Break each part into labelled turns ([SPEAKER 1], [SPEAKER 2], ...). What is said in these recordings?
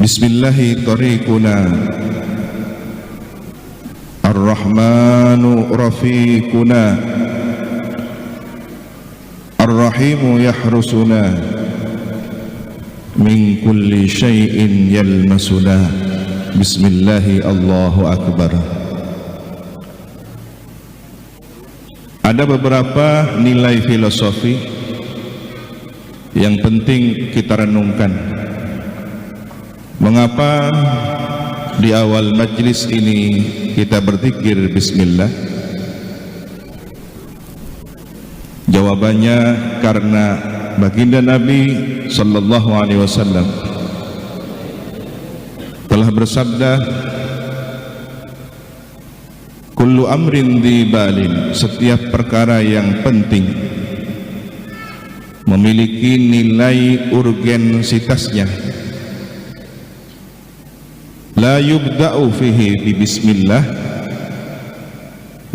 [SPEAKER 1] Bismillahi tariquna Ar-Rahmanu rafiquna Ar-Rahimu yahrusuna Min kulli syai'in yalmasuna. Bismillahi Allahu Akbar. Ada beberapa nilai filosofi yang penting kita renungkan. Mengapa di awal majlis ini kita berzikir bismillah? Jawabannya karena baginda Nabi sallallahu alaihi wasallam telah bersabda, kullu amrin dzibalin, setiap perkara yang penting memiliki nilai urgensitasnya. La yubda'u fihi bi bismillah.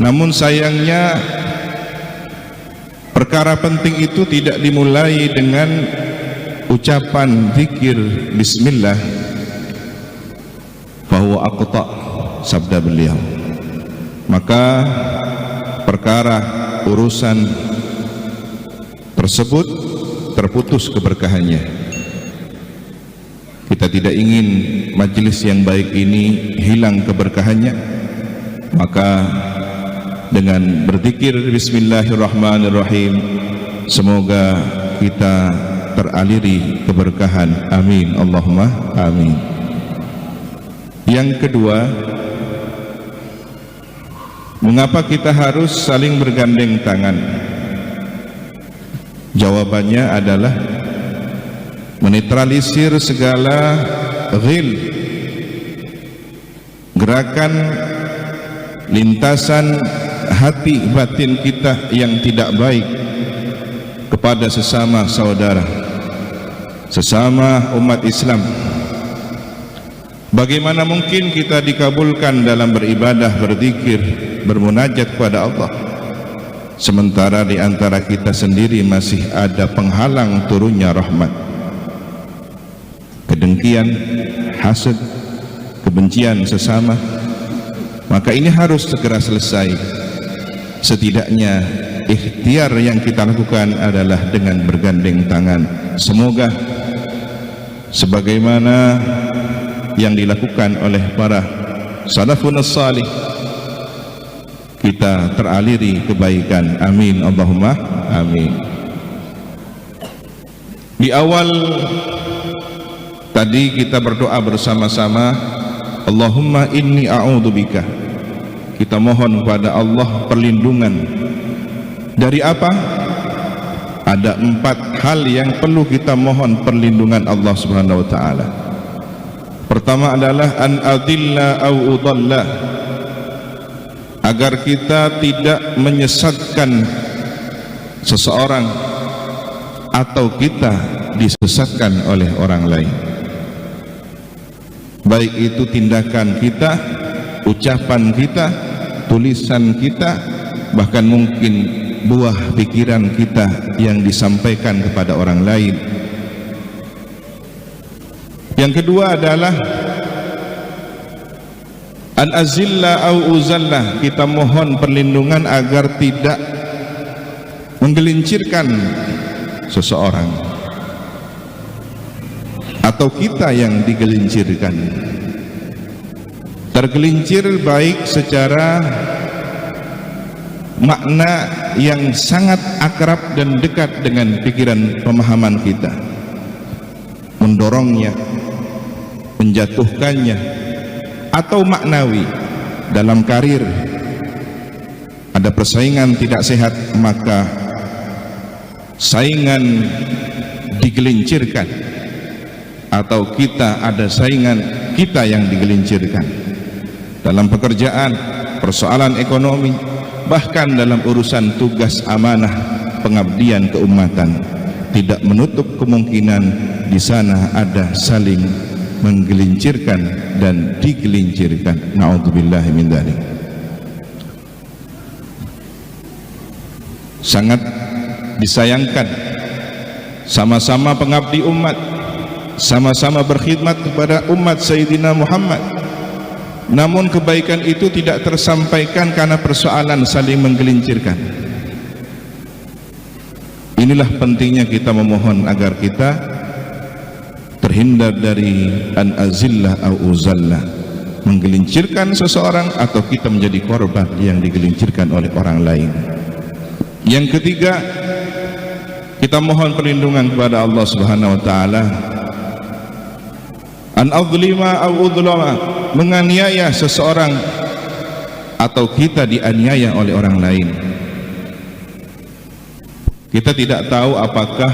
[SPEAKER 1] Namun sayangnya perkara penting itu tidak dimulai dengan ucapan zikir bismillah. Fahuwa aqta, sabda beliau. Maka perkara urusan tersebut terputus keberkahannya. Kita tidak ingin majelis yang baik ini hilang keberkahannya. Maka dengan berzikir bismillahirrahmanirrahim, semoga kita teraliri keberkahan. Amin, Allahumma amin. Yang kedua, mengapa kita harus saling bergandeng tangan? Jawabannya adalah menetralisir segala ghil, gerakan lintasan hati batin kita yang tidak baik kepada sesama saudara, sesama umat Islam. Bagaimana mungkin kita dikabulkan dalam beribadah, berzikir, bermunajat kepada Allah, sementara di antara kita sendiri masih ada penghalang turunnya rahmat? Kedengkian, hasad, kebencian sesama. Maka ini harus segera selesai. Setidaknya ikhtiar yang kita lakukan adalah dengan bergandeng tangan. Semoga sebagaimana yang dilakukan oleh para salafun salih, kita teraliri kebaikan. Amin, Allahumma amin. Di awal tadi kita berdoa bersama-sama, Allahumma inni a'udzubika. Kita mohon kepada Allah perlindungan dari apa? Ada 4 hal yang perlu kita mohon perlindungan Allah Subhanahu wa taala. Pertama adalah an adilla au udalla, agar kita tidak menyesatkan seseorang atau kita disesatkan oleh orang lain. Baik itu tindakan kita, ucapan kita, tulisan kita, bahkan mungkin buah pikiran kita yang disampaikan kepada orang lain. Yang kedua adalah an azilla au uzalla, kita mohon perlindungan agar tidak menggelincirkan seseorang atau kita yang digelincirkan. Tergelincir baik secara makna yang sangat akrab dan dekat dengan pikiran pemahaman kita, mendorongnya, menjatuhkannya, atau maknawi dalam karir. Ada persaingan tidak sehat, maka saingan digelincirkan, atau kita ada saingan, kita yang digelincirkan dalam pekerjaan, persoalan ekonomi, bahkan dalam urusan tugas amanah pengabdian keumatan. Tidak menutup kemungkinan di sana ada saling menggelincirkan dan digelincirkan. Na'udzubillahi min dzalik. Sangat disayangkan, sama-sama pengabdi umat, sama-sama berkhidmat kepada umat Sayyidina Muhammad. Namun kebaikan itu tidak tersampaikan karena persoalan saling menggelincirkan. Inilah pentingnya kita memohon agar kita terhindar dari an azillah au uzallah, menggelincirkan seseorang atau kita menjadi korban yang digelincirkan oleh orang lain. Yang ketiga, kita mohon perlindungan kepada Allah Subhanahu wa taala an azlima au udlama, menganiaya seseorang atau kita dianiaya oleh orang lain. Kita tidak tahu apakah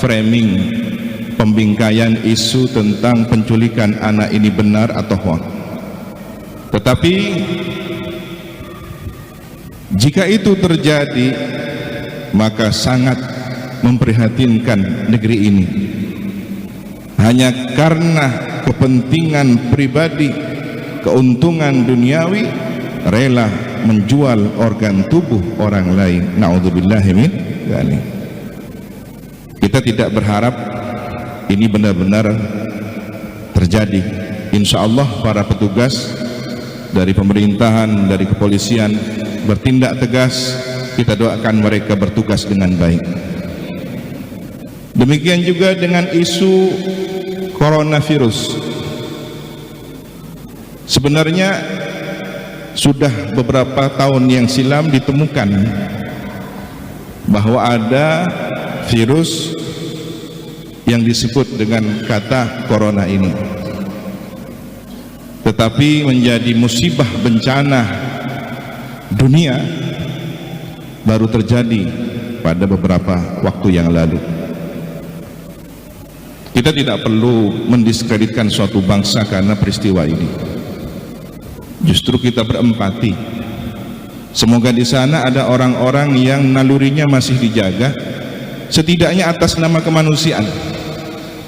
[SPEAKER 1] framing pembingkaian isu tentang penculikan anak ini benar atau hoax. Tetapi jika itu terjadi, maka sangat memprihatinkan negeri ini. Hanya karena kepentingan pribadi, keuntungan duniawi, rela menjual organ tubuh orang lain. Na'udzubillahi min dzalik. Kita tidak berharap ini benar-benar terjadi. Insya Allah para petugas dari pemerintahan, dari kepolisian bertindak tegas. Kita doakan mereka bertugas dengan baik. Demikian juga dengan isu coronavirus. Sebenarnya sudah beberapa tahun yang silam ditemukan bahwa ada virus yang disebut dengan kata corona ini, tetapi menjadi musibah bencana dunia baru terjadi pada beberapa waktu yang lalu. Kita tidak perlu mendiskreditkan suatu bangsa karena peristiwa ini. Justru kita berempati. Semoga di sana ada orang-orang yang nalurinya masih dijaga, setidaknya atas nama kemanusiaan.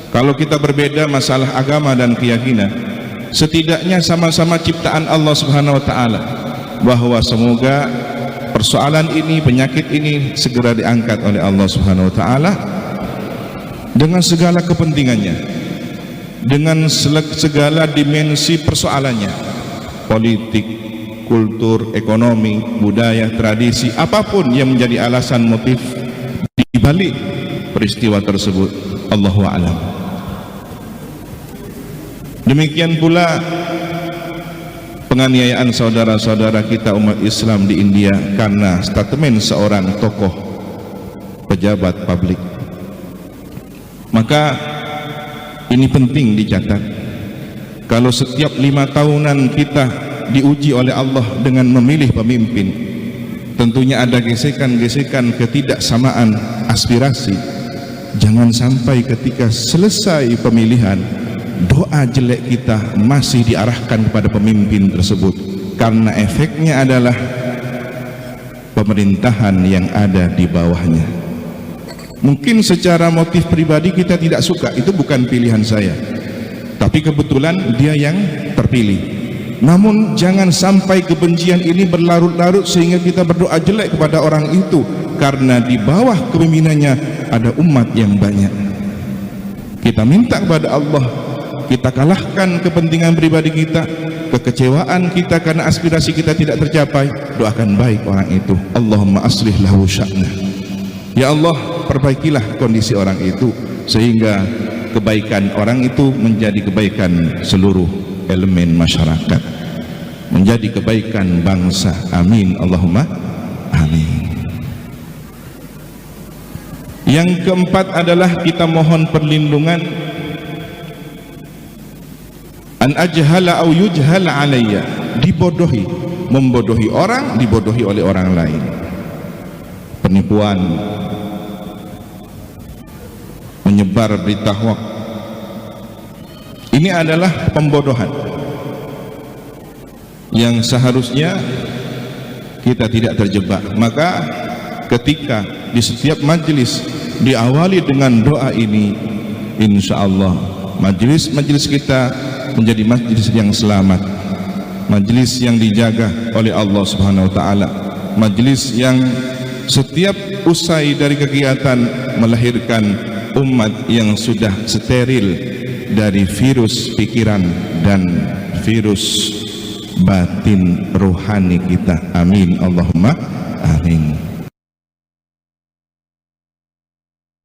[SPEAKER 1] Kalau kita berbeda masalah agama dan keyakinan, setidaknya sama-sama ciptaan Allah Subhanahu wa taala, bahwa semoga persoalan ini, penyakit ini segera diangkat oleh Allah Subhanahu wa taala dengan segala kepentingannya, dengan segala dimensi persoalannya, politik, kultur, ekonomi, budaya, tradisi, apapun yang menjadi alasan motif di balik peristiwa tersebut. Allahu a'lam. Demikian pula penganiayaan saudara-saudara kita umat Islam di India karena statement seorang tokoh pejabat publik. Maka ini penting dicatat. Kalau setiap 5 tahunan kita diuji oleh Allah dengan memilih pemimpin, tentunya ada gesekan-gesekan ketidaksamaan aspirasi. Jangan sampai ketika selesai pemilihan, doa jelek kita masih diarahkan kepada pemimpin tersebut, karena efeknya adalah pemerintahan yang ada di bawahnya. Mungkin secara motif pribadi kita tidak suka, itu bukan pilihan saya, tapi kebetulan dia yang terpilih. Namun jangan sampai kebencian ini berlarut-larut sehingga kita berdoa jelek kepada orang itu, karena di bawah kepemimpinannya ada umat yang banyak. Kita minta kepada Allah, kita kalahkan kepentingan pribadi kita, kekecewaan kita karena aspirasi kita tidak tercapai. Doakan baik orang itu. Allahumma aslih lahu sya'nah. Ya Allah, perbaikilah kondisi orang itu sehingga kebaikan orang itu menjadi kebaikan seluruh elemen masyarakat, menjadi kebaikan bangsa. Amin, Allahumma amin. Yang keempat adalah kita mohon perlindungan an ajhala au yujhal alayya, dibodohi, membodohi orang, dibodohi oleh orang lain. Penipuan, menyebar berita hoax, ini adalah pembodohan yang seharusnya kita tidak terjebak. Maka ketika di setiap majelis diawali dengan doa ini, insya Allah majelis-majelis kita menjadi majelis yang selamat, majelis yang dijaga oleh Allah Subhanahu wa taala, majelis yang setiap usai dari kegiatan melahirkan umat yang sudah steril dari virus pikiran dan virus batin rohani kita. Amin Allahumma amin.